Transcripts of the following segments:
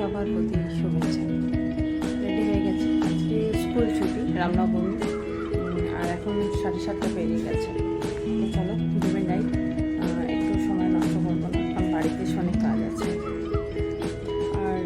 সবার প্রতি শুভেচ্ছা। রেডি হয়ে গেছে, আজকে স্কুল ছুটি, রামনবমী, আর এখন 7:30 পেরিয়ে গেছে। তো চলো ঘুমে যাই, একটু সময় নষ্ট করবো না, কারণ বাড়িতে অনেক কাজ আছে। আর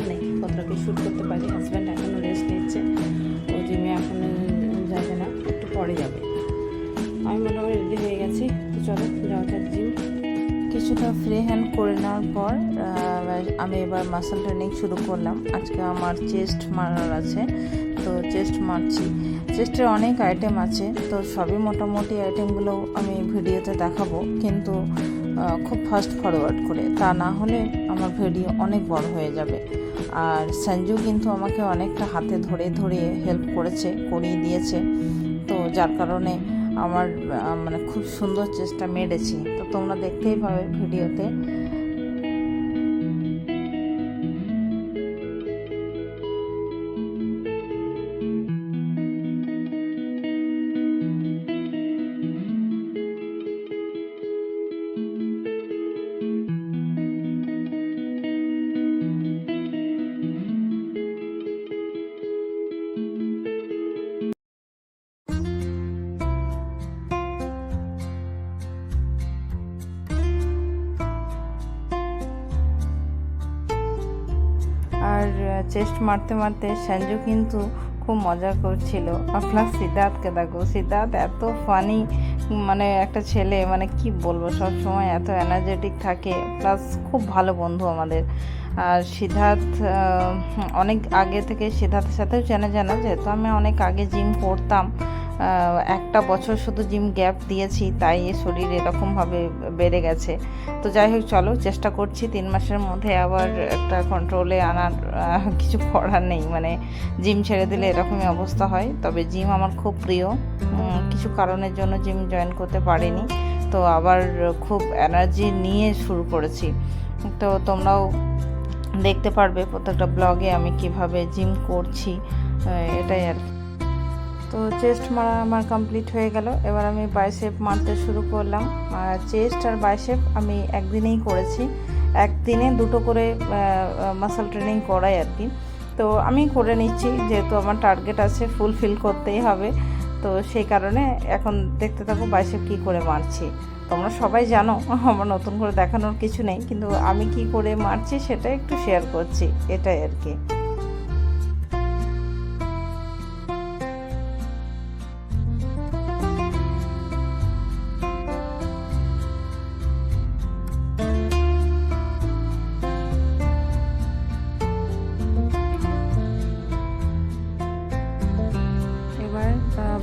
নেই কতটাকে শ্যুট করতে পারি। হাজব্যান্ড এখনও রেস্ট নিচ্ছে, ও জিমে এখন যাবে না, একটু পরে যাবে। আমি মোটামুটি রেডি হয়ে গেছি, তো চলো যাওয়া যাক জিম। কিছুটা ফ্রি হ্যান্ড করে নেওয়ার পর আমি এবার মাসল ট্রেনিং শুরু করলাম। আজকে আমার চেস্ট মারার আছে, তো চেস্ট মারছি। চেস্টের অনেক আইটেম আছে, তো সবই মোটামুটি আইটেমগুলো আমি ভিডিওতে দেখাবো, কিন্তু খুব ফাস্ট ফরওয়ার্ড করে, তা না হলে আমার ভিডিও অনেক বড় হয়ে যাবে। আর সঞ্জু কিন্তু আমাকে অনেকটা হাতে ধরে ধরে হেল্প করিয়ে দিয়েছে, তো যার কারণে আমার মানে খুব সুন্দর চেষ্টা মেরেছি, তো তোমরা দেখতেই পাবে ভিডিওতে। আর চেস্ট মারতে মারতে সঞ্জু কিন্তু খুব মজা করছিল। আপনার সিদ্ধার্থকে দেখো, সিদ্ধার্থ এত ফানি, মানে একটা ছেলে, মানে কি বলবো, সব সময় এত এনার্জেটিক থাকে, প্লাস খুব ভালো বন্ধু আমাদের। আর সিদ্ধার্থ অনেক আগে থেকে সিদ্ধার্থের সাথেও চেনা যেহেতু আমি অনেক আগে জিম করতাম, একটা বছর শুধু জিম গ্যাপ দিয়েছি, তাই শরীর এরকমভাবে বেড়ে গেছে। তো যাই হোক, চলো চেষ্টা করছি 3 মাসের মধ্যে আবার একটা কন্ট্রোলে আনার। কিছু করার নেই, মানে জিম ছেড়ে দিলে এরকমই অবস্থা হয়। তবে জিম আমার খুব প্রিয়, কিছু কারণের জন্য জিম জয়েন করতে পারিনি, তো আবার খুব এনার্জি নিয়ে শুরু করেছি। তো তোমরাও দেখতে পারবে প্রত্যেকটা ব্লগে আমি কিভাবে জিম করছি, এটাই আর কি। তো চেস্ট মারা আমার কমপ্লিট হয়ে গেল, এবার আমি বাইসেপ মারতে শুরু করলাম। চেস্ট আর বাইসেপ আমি একদিনেই করেছি, একদিনে 2টো করে মাসল ট্রেনিং করাই আর কি। তো আমি করে নিচ্ছি, যেহেতু আমার টার্গেট আছে, ফুলফিল করতেই হবে, তো সেই কারণে এখন দেখতে থাকো বাইসেপ কী করে মারছি। তোমরা সবাই জানো, আমার নতুন করে দেখানোর কিছু নেই, কিন্তু আমি কি করে মারছি সেটা একটু শেয়ার করছি, এটাই আর কি।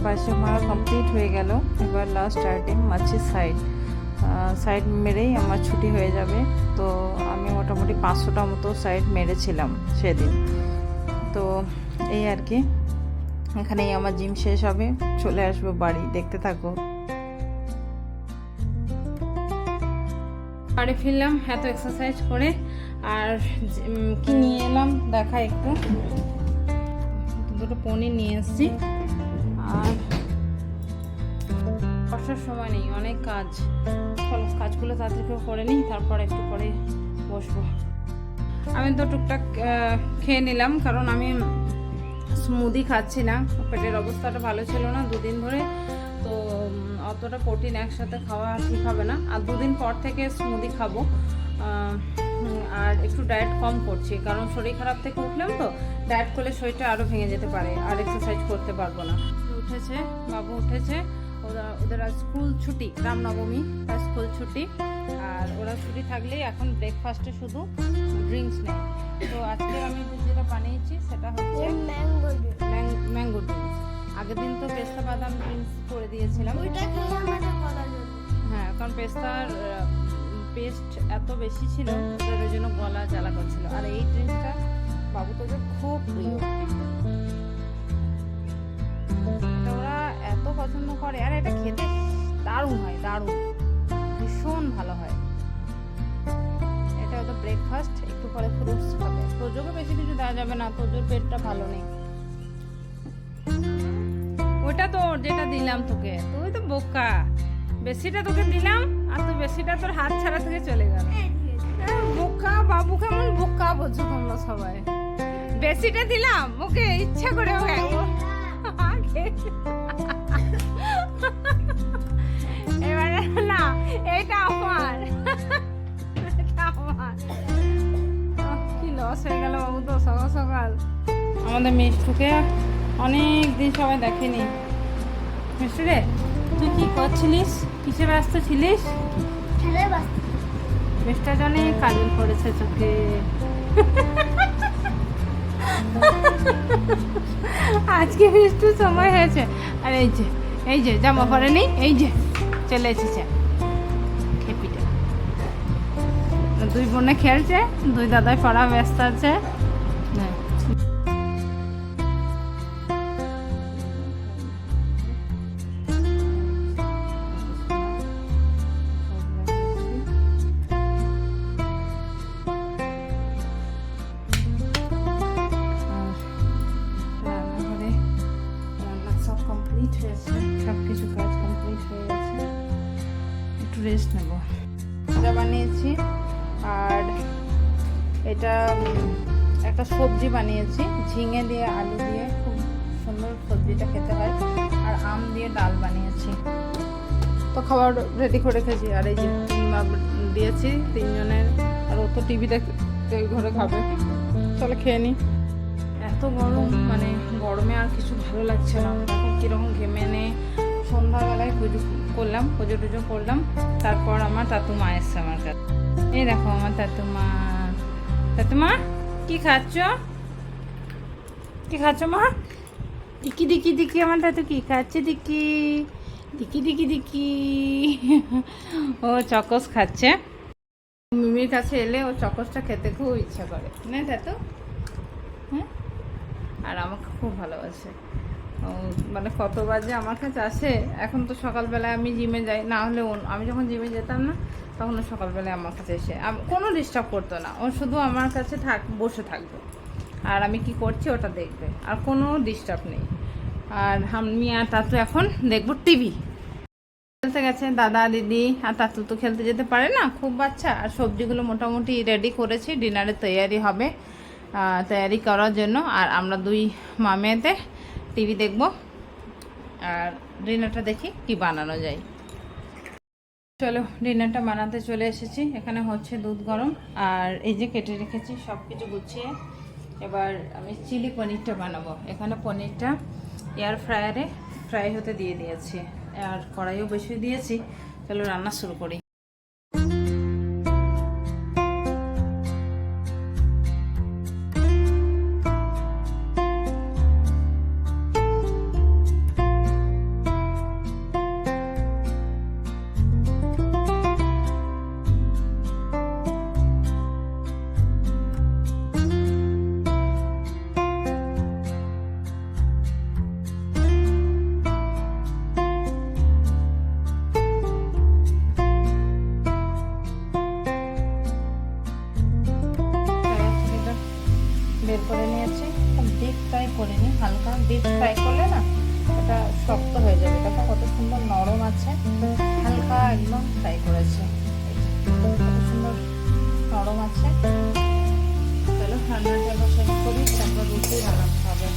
বাইসেপ মারা কমপ্লিট হয়ে গেল, এবার লাস্ট আইটেম মারছি সাইড মেরেই আমার ছুটি হয়ে যাবে। তো আমি মোটামুটি 500টা মতো সাইড মেরেছিলাম সেদিন। তো এই আর কি, এখানেই আমার জিম শেষ হবে, চলে আসবো বাড়ি, দেখতে থাকো। বাড়ি ফিরলাম এত এক্সারসাইজ করে, আর কি নিয়ে এলাম দেখা, একটু 2টো পনির নিয়ে এসেছি। আর বসার সময় নেই, অনেক কাজ, কাজগুলো তাড়াতাড়ি করে নিই, তারপর একটু পরে বসবো। আমি তো টুকটাক খেয়ে নিলাম, কারণ আমি স্মুদি খাচ্ছি না, পেটের অবস্থাটা ভালো ছিল না 2 দিন ধরে, তো অতটা প্রোটিন একসাথে খাওয়া ঠিক হবে না। আর 2 দিন পর থেকে স্মুদি খাবো। আর একটু ডায়েট কম করছি, কারণ শরীর খারাপ থেকে উঠলাম, তো ডায়েট করলে শরীরটা আরও ভেঙে যেতে পারে, আর এক্সারসাইজ করতে পারবো না। উঠেছে, বাবু উঠেছে, ওদের আজ স্কুল ছুটি, রামনবমী তার স্কুল ছুটি, আর ওরা ছুটি থাকলেই এখন ব্রেকফাস্টে শুধু ড্রিঙ্কস নেয়। তো আজকে আমি যেটা বানিয়েছি সেটা হচ্ছে ম্যাঙ্গো ড্রিঙ্কস। আগের দিন তো পেস্তা বাদাম ড্রিঙ্কস করে দিয়েছিলাম, হ্যাঁ, কারণ পেস্তার পেস্ট এত বেশি ছিল, ওদের ওই জন্য গলা জ্বালা করছিল। আর এই ড্রিঙ্কসটা বাবু তোদের খুব প্রিয়, ওরা এত পছন্দ করে, আর এটা খেতে দারুণ হয়, দারুণ, ভীষণ ভালো হয়। এটা ওদের ব্রেকফাস্ট, একটু পরে ফ্রুটস খাবে। তোজোকে বেশি কিছু দেওয়া যাবে না, তোজোর পেটটা ভালো নেই। ওটা তো যেটা দিলাম তোকে, তুই তো বোকা, বেশিটা তোকে দিলাম, আর তুই বেশিটা তোর হাত ছাড়া থেকে চলে গেল। বোকা বাবু, কেমন বোকা বল। করছো তোমরা সবাই? বেশিটা দিলাম ওকে, ইচ্ছা করে ও এবারে না, এটা আমার, এটা আমার। কি লস হয়ে গেল বাবু তো সকাল সকাল। আমাদের মিষ্টুকে অনেক দিন সবাই দেখেনি। মিষ্টু রে, তুই কি করছিলিস? কিসে ব্যস্ত ছিলিস? মিষ্টার জন্য কাজল পড়েছে চোখে। আজকে মিষ্টির সময় হয়েছে। আর এই যে জামা পরেনি, এই যে চলে এসেছে খেপিটা। দুই বোনে খেলছে, দুই দাদাই পড়া ব্যস্ত আছে। সব কিছু কাজ কমপ্লিট হয়ে গেছে, একটু রেস্ট নেব। এটা বানিয়েছি, আর এটা একটা সবজি বানিয়েছি ঝিঙে দিয়ে আলু দিয়ে, খুব সুন্দর সবজিটা খেতে হয়। আর আম দিয়ে ডাল বানিয়েছি। তো খাবার রেডি করে রেখেছি। আর এই যে দিয়েছি তিনজনের, আর ও তো টিভি দেখে ঘরে খাবে। চলো খেয়ে নিই। এত গরম, মানে গরমে আর কিছু ভালো লাগছে না। এখন কীরকম ঘেমে নে। সন্ধ্যাবেলায় পুজো করলাম, পুজো টুজো করলাম। তারপর আমার তাতুমা এসছে আমার কাছে। এই দেখো আমার তাতুমা। তাতুমা কি খাচ্ছ? কি খাচ্ছ মা? দিকি দিকি দিকি, আমার তাতু কি খাচ্ছে? দিকি দিকি দিকি দিকি। ও চকস খাচ্ছে। মিমির কাছে এলে ও চকসটা খেতে খুব ইচ্ছা করে, না তাতু? হ্যাঁ, আর আমাকে খুব ভালোবাসে। মানে কত বাজে আমার কাছে আসে। এখন তো সকালবেলায় আমি জিমে যাই, না হলে আমি যখন জিমে যেতাম না তখন ও সকালবেলায় আমার কাছে এসে কোনো ডিস্টার্ব করতো না। ও শুধু আমার কাছে বসে থাকবে, আর আমি কি করছি ওটা দেখবে, আর কোনো ডিস্টার্ব নেই। আর আমি আর তাতু এখন দেখবো টিভি। খেলতে গেছে দাদা দিদি, আর তাতু তো খেলতে যেতে পারে না, খুব বাচ্চা। আর সবজিগুলো মোটামুটি রেডি করেছি, ডিনারের তৈয়ারি হবে, তৈয়ারি করার জন্য। আর আমরা দুই মামেতে টিভি দেখব, আর ডিনারটা দেখি কি বানানো যায়। চলো ডিনারটা বানাতে চলে এসেছি। এখানে হচ্ছে দুধ গরম, আর এই যে কেটে রেখেছি সব কিছু গুছিয়ে। এবার আমি চিলি পনিরটা বানাবো। এখানে পনিরটা এয়ার ফ্রায়ারে ফ্রাই হতে দিয়ে দিয়েছি, আর কড়াইও বসিয়ে দিয়েছি। চলো রান্না শুরু করি। বের করে নিয়েছি, ডিপ ফ্রাই করে নিই। হালকা ডিপ ফ্রাই করলে না এটা শক্ত হয়ে যাবে। দেখো কত সুন্দর নরম আছে, হালকা একদম ফ্রাই করেছে, কত সুন্দর নরম আছে। চলো রান্নাটা শেষ করি, তারপর রুটি বানাতে হবে।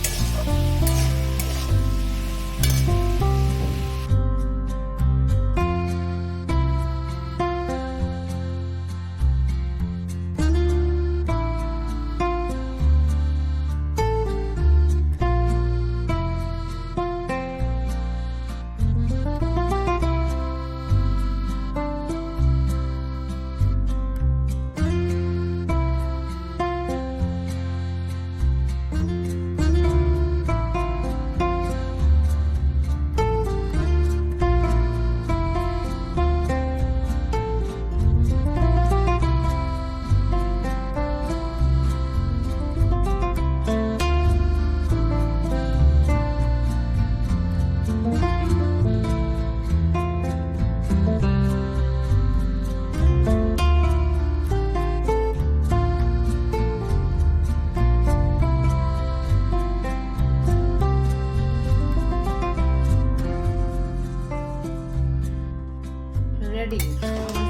রেডি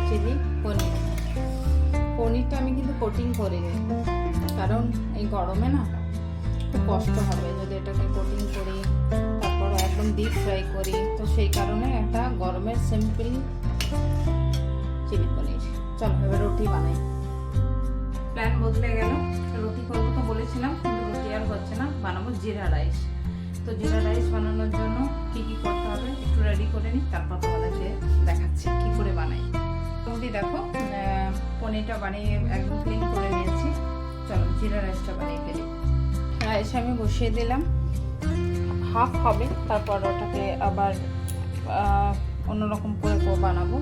চিলি পনির। পনিরটা আমি কিন্তু কোটিং করিনি, কারণ এই গরমে না খুব কষ্ট হবে যদি এটাকে কোটিং করি, তারপর একদম ডিপ ফ্রাই করি। তো সেই কারণে একটা গরমের সিম্পল চিলি পনির। চলো এবার রুটি বানাই। প্ল্যান বদলে গেল, রুটি করবো তো বলেছিলাম, কিন্তু রুটি আর হচ্ছে না, বানাবো জিরা রাইস। তো জিরা রাইস বানানোর জন্য কি কি করতে হবে একটু রেডি করে নিই, তারপর তোমাদেরকে দেখাচ্ছি কি করে বানাই। মোটামুটি দেখো পনিরটা বানিয়ে একদম ক্লিন করে নিয়েছি। চলো জিরা রাইসটা বানিয়ে ফেলি। রাইস আমি বসিয়ে দিলাম, হাফ হবে, তারপর ওটাকে আবার অন্যরকম করে বানাবো।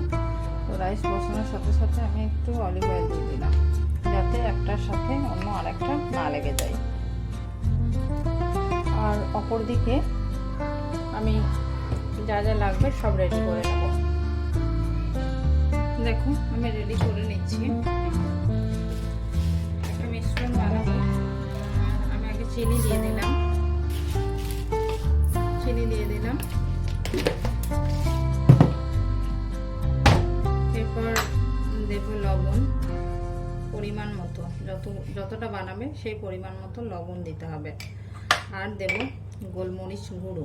তো রাইস বসানোর সাথে সাথে আমি একটু অলিভ অয়েল দিয়ে দিলাম, যাতে একটার সাথে অন্য আরেকটা না লেগে যায়। আর অপর দিকে আমি যা যা লাগবে সব রেডি করে নেব। দেখো আমি রেডি করে নিচ্ছি। একটা মিশ্রণ বানাবো। আমি আগে চিনি দিয়ে দিলাম, এরপর দেব লবণ পরিমাণ মতো, যতটা বানাবে সেই পরিমাণ মতো লবণ দিতে হবে। আর দেব গোলমরিচ গুঁড়ো,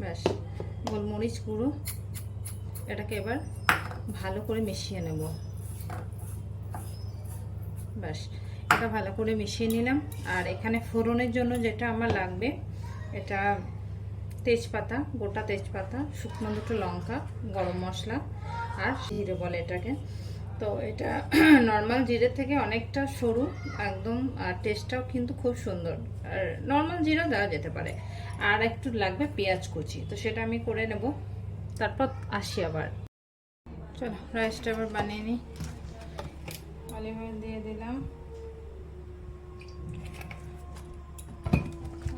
ব্যাস গোলমরিচ গুঁড়ো। এটাকে এবার ভালো করে মিশিয়ে নেব। ব্যাস এটা ভালো করে মিশিয়ে নিলাম। আর এখানে ফোড়নের জন্য যেটা আমার লাগবে, এটা তেজপাতা, গোটা তেজপাতা, শুকনো দুটো লঙ্কা, গরম মশলা আর জিরে বলে এটাকে। তো এটা নর্মাল জিরের থেকে অনেকটা সরু একদম, আর টেস্টটাও কিন্তু খুব সুন্দর। আর নর্মাল জিরা দেওয়া যেতে পারে। আর একটু লাগবে পেঁয়াজ কুচি, তো সেটা আমি করে নেব, তারপর আসি আবার। চলো রাইসটা আবার বানিয়ে নিই। অলিভ অয়েল দিয়ে দিলাম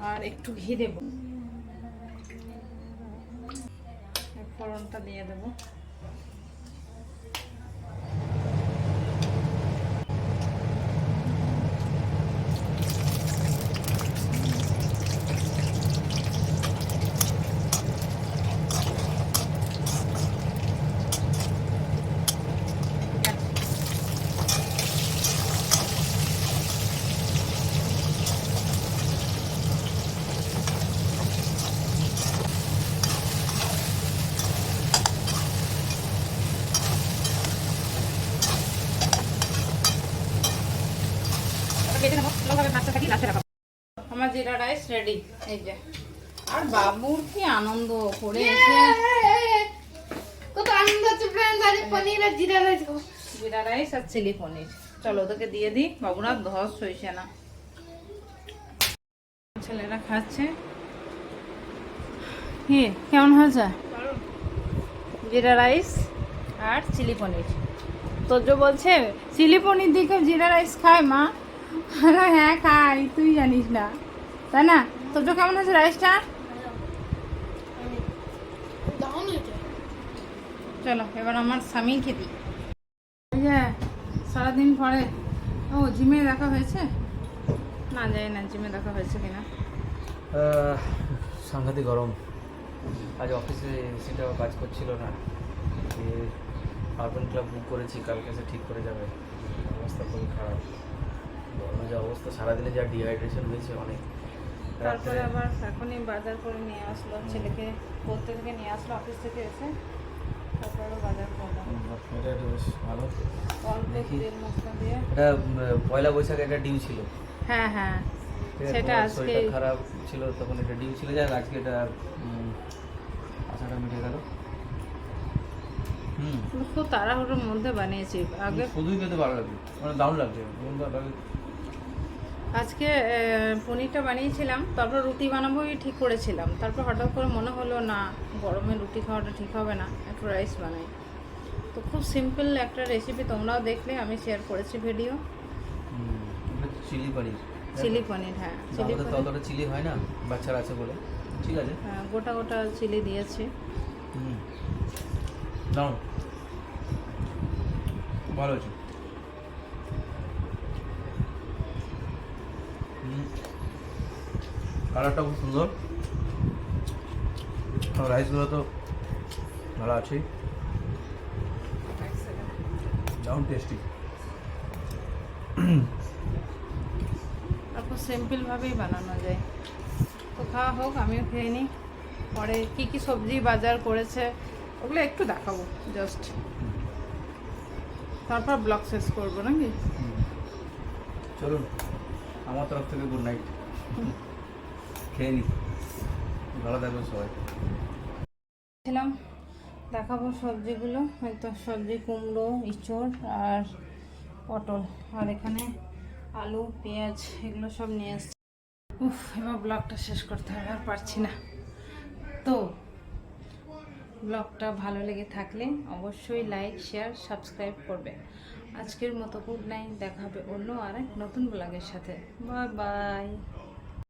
আর একটু ঘি দেব, ফোড়নটা দিয়ে দেবো। আমার জিরা রাইস রেডি। এই যে, আর বাবুর কি আনন্দ করে এসে কত আনন্দ হচ্ছে ফ্রেন্ডস, আজ পনির আর জিরা রাইস খাবো। জিরা রাইস আর চিলি পনির। চলো ওদেরকে দিয়ে দিই, বাবুরা ধস হইছে না। ছেলেরা খাচ্ছে। কি কেমন হয়েছে? জিরা রাইস আর চিলি পনির। তোজ বলছে চিলি পনির দিকে জিরা রাইস খায় মা। হ্যাঁ খাই, তুই জানিস না তাই না? তোজ কেমন হয়েছে রাইসটা? চলো এবার আমার স্বামীকে দিই। সারাদিন পরে ও জিমে দেখা হয়েছে না, জানি না জিমে দেখা হয়েছে কিনা। সাংঘাতিক গরম। আজ অফিসে এসিটাও কাজ করছিল না, আরবান ক্লাব বুক করেছি, কালকে এসে ঠিক করে যাবে। অবস্থা খুবই খারাপ, গরমে যা অবস্থা, সারাদিনে যা ডিহাইড্রেশন হয়েছে অনেক। তারপরে আবার এখনই বাজার করে নিয়ে আসলো, ছেলেকে পড়তে থেকে নিয়ে আসলো অফিস থেকে এসে, তারপরে বাজার করলাম। এটা বেশ ভালো, অল্প তেল মশলা দিয়ে। এটা পয়লা বৈশাখে একটা ডিউ ছিল। হ্যাঁ হ্যাঁ, সেটা আজকে শরীরটা খারাপ ছিল তখন এটা ডিউ ছিল, যাক আজকে এটা আশাটা মিটে গেল। খুব তাড়াহুড়োর মধ্যে বানিয়েছি। আগে শুধুই খেতে ভালো লাগছে, মানে দারুণ লাগছে। আজকে পনিরটা বানিয়েছিলাম, তারপর রুটি বানাবোই ঠিক করেছিলাম। তারপর হঠাৎ করে মনে হলো না, গরমে রুটি খাওয়াটা ঠিক হবে না, একটু রাইস বানাই। তো খুব সিম্পল একটা রেসিপি, তোমরাও দেখলে, আমি শেয়ার করেছি ভিডিও। চিলি পনির, চিলি পনির। হ্যাঁ চিলি পনির, ততটা চিলি হয় না, বাচ্চারা আছে বলে। ঠিক আছে, হ্যাঁ গোটা গোটা চিলি দিয়েছি। দারুণ ভালো হয়েছে। কালারটা খুব সুন্দর, রাইসগুলো তো ভালো আছেই। দারুণ টেস্টি। তারপর সিম্পলভাবেই বানানো যায়। তো খাওয়া হোক, আমিও খেয়ে নিই। পরে কি কি সবজি বাজার করেছে ওগুলো একটু দেখাবো জাস্ট, তারপর ব্লগ শেষ করবো নাকি। চলুন, আমার তরফ থেকে গুড নাইট, খেয়ে নি, ভালো থাকবেন সবাই। ছিলাম দেখাবো সবজিগুলো, হয়তো সবজি কুমড়ো, ইঁচড় আর পটল, আর এখানে আলু পেঁয়াজ এগুলো সব নিয়ে এসছি। উফ, এবার ব্লগটা শেষ করতে হবে, আর পারছি না। তো ব্লগটা ভালো লেগে থাকলে অবশ্যই লাইক শেয়ার সাবস্ক্রাইব করবে। আজকের মতো গুড নাইট, দেখা হবে অন্য আরেক নতুন ব্লগের সাথে। Bye bye.